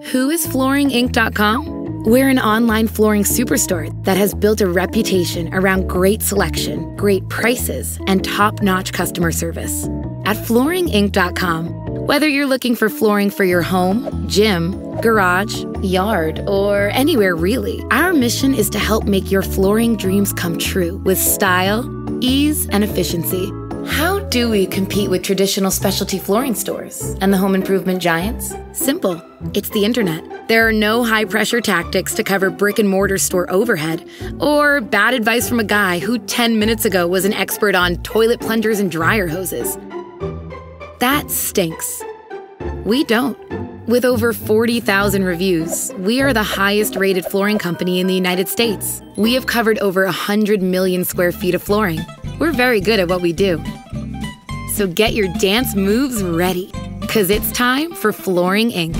Who is FlooringInc.com? We're an online flooring superstore that has built a reputation around great selection, great prices, and top-notch customer service. At FlooringInc.com, whether you're looking for flooring for your home, gym, garage, yard, or anywhere really, our mission is to help make your flooring dreams come true with style, ease, and efficiency. How do we compete with traditional specialty flooring stores and the home improvement giants? Simple. It's the internet. There are no high-pressure tactics to cover brick-and-mortar store overhead or bad advice from a guy who 10 minutes ago was an expert on toilet plungers and dryer hoses. That stinks. We don't. With over 40,000 reviews, we are the highest-rated flooring company in the United States. We have covered over 100 million square feet of flooring. We're very good at what we do. So get your dance moves ready, 'cause it's time for Flooring Inc.